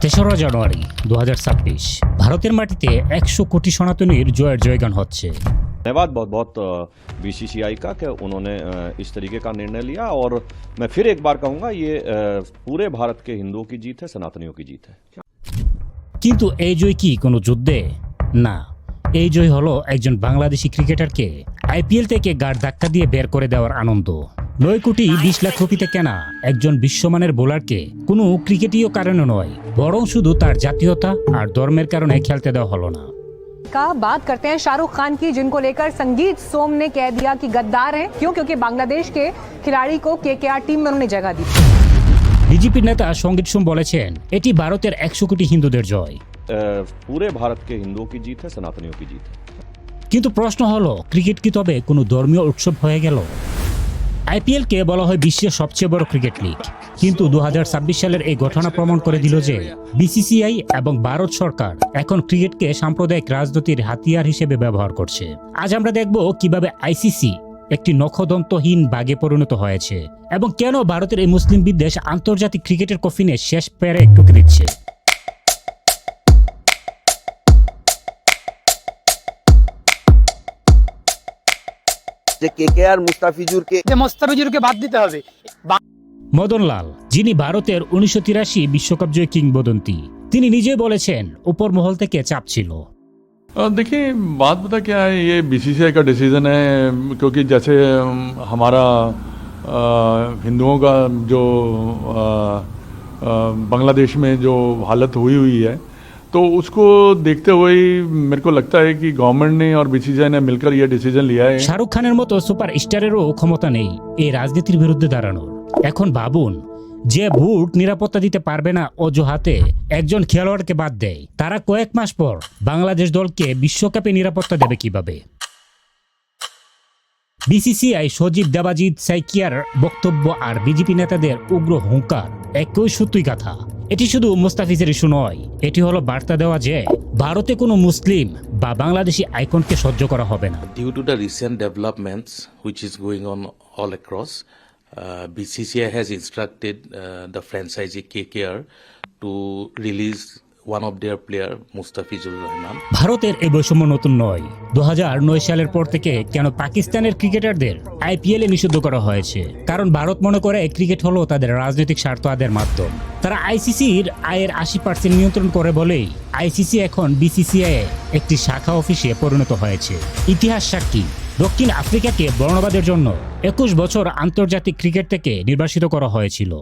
তেসরা জানুয়ারি 2026 ভারতের মাটিতে 100 কোটি সনাতনীর জয়ের জয়গান হচ্ছে। धन्यवाद बहुत बहुत बीसीसीआई का कि उन्होंने इस तरीके का निर्णय लिया और मैं फिर एक बार कहूँगा ये पूरे भारत के हिंदुओं की जीत है, सनातनियों की जीत है। কিন্তু এই জয় কি কোনো যুদ্ধে? না, এই জয় হলো একজন বাংলাদেশি ক্রিকেটারকে আইপিএল থেকে গাড় ধাক্কা দিয়ে বের করে দেওয়ার আনন্দ। 9 কোটি 20 লাখ রুপিতে কেনা একজন বিশ্বমানের বোলারকে কোনো ক্রিকেটীয় কারণে নয়, বরং শুধু তার জাতীয়তা আর ধর্মের কারণে খেলতে দেওয়া হলো না। का बात करते हैं शाहरुख खान की, जिनको लेकर संगीत सोम ने कह दिया कि गद्दार हैं। क्यों? क्योंकि बांग्लादेश के खिलाड़ी को केकेआर टीम में उन्होंने जगह दी। বিজেপি নেতা সঙ্গীত সোম বলেছেন এটি ভারতের 100 কোটি হিন্দুদের জয়। पूरे भारत के हिंदुओं की जीत है, सनातनियों की जीत है। কিন্তু প্রশ্ন হলো ক্রিকেট কি তবে কোনো ধর্মীয় উৎসব হয়ে গেল? আইপিএল কে বলা হয় বিশ্বের সবচেয়ে বড় ক্রিকেট লিগ, কিন্তু 2026 সালের এই ঘটনা প্রমাণ করে দিল যে বিসিসিআই এবং ভারত সরকার এখন ক্রিকেটকে সাম্প্রদায়িক রাজনীতির হাতিয়ার হিসেবে ব্যবহার করছে। আজ আমরা দেখব কিভাবে আইসিসি একটি নখদন্তহীন বাঘে পরিণত হয়েছে এবং কেন ভারতের এই মুসলিম বিদ্বেষ আন্তর্জাতিক ক্রিকেটের কফিনে শেষ পেরে টুকে দিচ্ছে। যে কেকেআর মুস্তাফিজুরকে বাদ দিতে হবে। মদনলাল, যিনি ভারতের 1983 বিশ্বকাপ জয়ী কিংবদন্তি, তিনি নিজে বলেছেন উপর মহল থেকে চাপ ছিল। देखिए बात पता क्या है, ये बीसीसीआई का डिसीज़न है, क्योंकि जैसे हमारा हिंदुओं का जो बांग्लादेश में जो हालत हुई है, तो उसको देखते हुए मेरे को लगता है कि गवर्नमेंट ने और बीसीसीआई ने मिलकर ये डिसीजन लिया है। শাহরুখ খানের মতো সুপার স্টারেরও ক্ষমতা নেই এই রাজনীতির বিরুদ্ধে দাঁড়ানোর। এখন ভাবুন, যে বুট নিরাপত্তা দিতে পারবে না অজুহাতে একজন খেলোয়াড়কে বাদ দেয়, তারা কয়েক মাস পর বাংলাদেশ দলকে বিশ্বকাপে নিরাপত্তা দেবে কিভাবে? বিসিসিআই সজীব দেবাজিৎ সাইকিয়ার বক্তব্য আর বিজেপি নেতাদের উগ্র হুঙ্কার একই সত্যি কথা। এটি শুধু মুস্তাফিজের ইস্যু নয়, এটি হলো বার্তা দেওয়া যে ভারতে কোনো মুসলিম বা বাংলাদেশি আইকনকে সহ্য করা হবে না। Due to the recent developments which is going on all across, BCCI has instructed the franchisee KKR to release one of their player, Mustafizur Rahman. ভারতের এই বৈষম্য নতুন নয়। 2009 সালের পর থেকে কেন পাকিস্তানের ক্রিকেটারদের আইপিএল এ নিষিদ্ধ করা হয়েছে? কারণ ভারত মনে করে ক্রিকেট হলো তাদের রাজনৈতিক স্বার্থ আদায়ের মাধ্যম। তারা আইসিসির আয়ের 80% নিয়ন্ত্রণ করে বলেই আইসিসি এখন বিসিসিআই একটি শাখা অফিসে পরিণত হয়েছে। ইতিহাস সাক্ষী, দক্ষিণ আফ্রিকাকে বর্ণবাদের জন্য 21 বছর আন্তর্জাতিক ক্রিকেট থেকে নির্বাসিত করা হয়েছিল।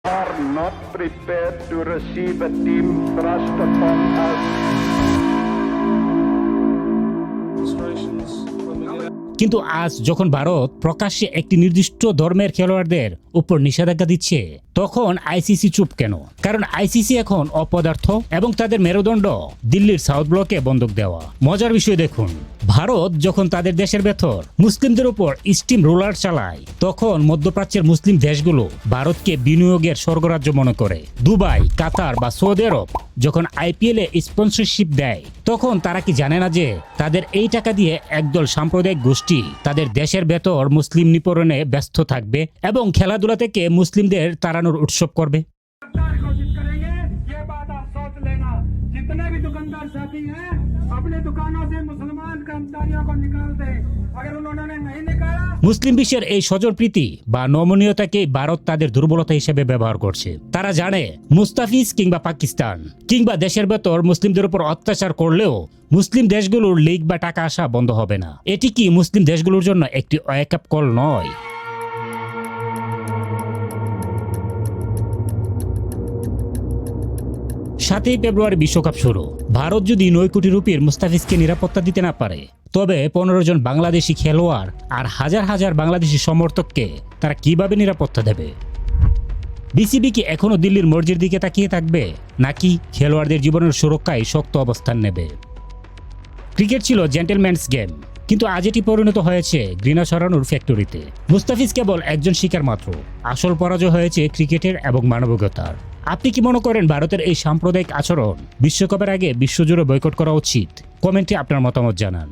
are not prepared to receive a team thrust upon us. কিন্তু আজ যখন ভারত প্রকাশ্যে একটি নির্দিষ্ট ধর্মের খেলোয়াড়দের উপর নিষেধাজ্ঞা দিচ্ছে, তখন আইসিসি চুপ কেন? কারণ আইসিসি এখন অপদার্থ এবং তাদের মেরুদণ্ড দিল্লির সাউথ ব্লকে বন্ধক দেওয়া। মজার বিষয় দেখুন, ভারত যখন তাদের দেশের ভেতর মুসলিমদের উপর স্টিম রোলার চালায়, তখন মধ্যপ্রাচ্যের মুসলিম দেশগুলো ভারতকে বিনিয়োগের স্বর্গরাজ্য মনে করে। দুবাই, কাতার বা সৌদি আরব যখন আইপিএল এ স্পন্সরশিপ দেয়, তখন তারা কি জানে না যে তাদের এই টাকা দিয়ে একদল সাম্প্রদায়িক গোষ্ঠী তাদের দেশের ভেতর মুসলিম নিপীড়নে ব্যস্ত থাকবে এবং খেলাধুলা থেকে মুসলিমদের তাড়ানোর উৎসব করবে? মুসলিম বিশ্বের এই স্বজনপ্রীতি বা নমনীয়তাকে ভারত তাদের দুর্বলতা হিসেবে ব্যবহার করছে। তারা জানে মুস্তাফিজ কিংবা পাকিস্তান কিংবা দেশের ভেতর মুসলিমদের উপর অত্যাচার করলেও মুসলিম দেশগুলোর লিগ বা টাকা আসা বন্ধ হবে না। এটি কি মুসলিম দেশগুলোর জন্য একটি ওয়েক আপ কল নয়? 7 ফেব্রুয়ারি বিশ্বকাপ শুরু। ভারত যদি 9 কোটি রুপির মুস্তাফিজকে নিরাপত্তা দিতে না পারে, তবে 15 জন বাংলাদেশি খেলোয়াড় আর হাজার হাজার বাংলাদেশি সমর্থককে তারা কিভাবে নিরাপত্তা দেবে? বিসিবি কি এখনো দিল্লির মর্জির দিকে তাকিয়ে থাকবে, নাকি খেলোয়াড়দের জীবনের সুরক্ষায় শক্ত অবস্থান নেবে? ক্রিকেট ছিল জেন্টলম্যানস গেম, কিন্তু আজ এটি পরিণত হয়েছে ঘৃণা ছড়ানোর ফ্যাক্টরিতে। মুস্তাফিজ কেবল একজন শিকার মাত্র। আসল পরাজয় হয়েছে ক্রিকেটের এবং মানবিকতার। আপনি কি মনে করেন ভারতের এই সাম্প্রদায়িক আচরণ বিশ্বকাপের আগে বিশ্বজুড়ে বয়কট করা উচিত? কমেন্টে আপনার মতামত জানান।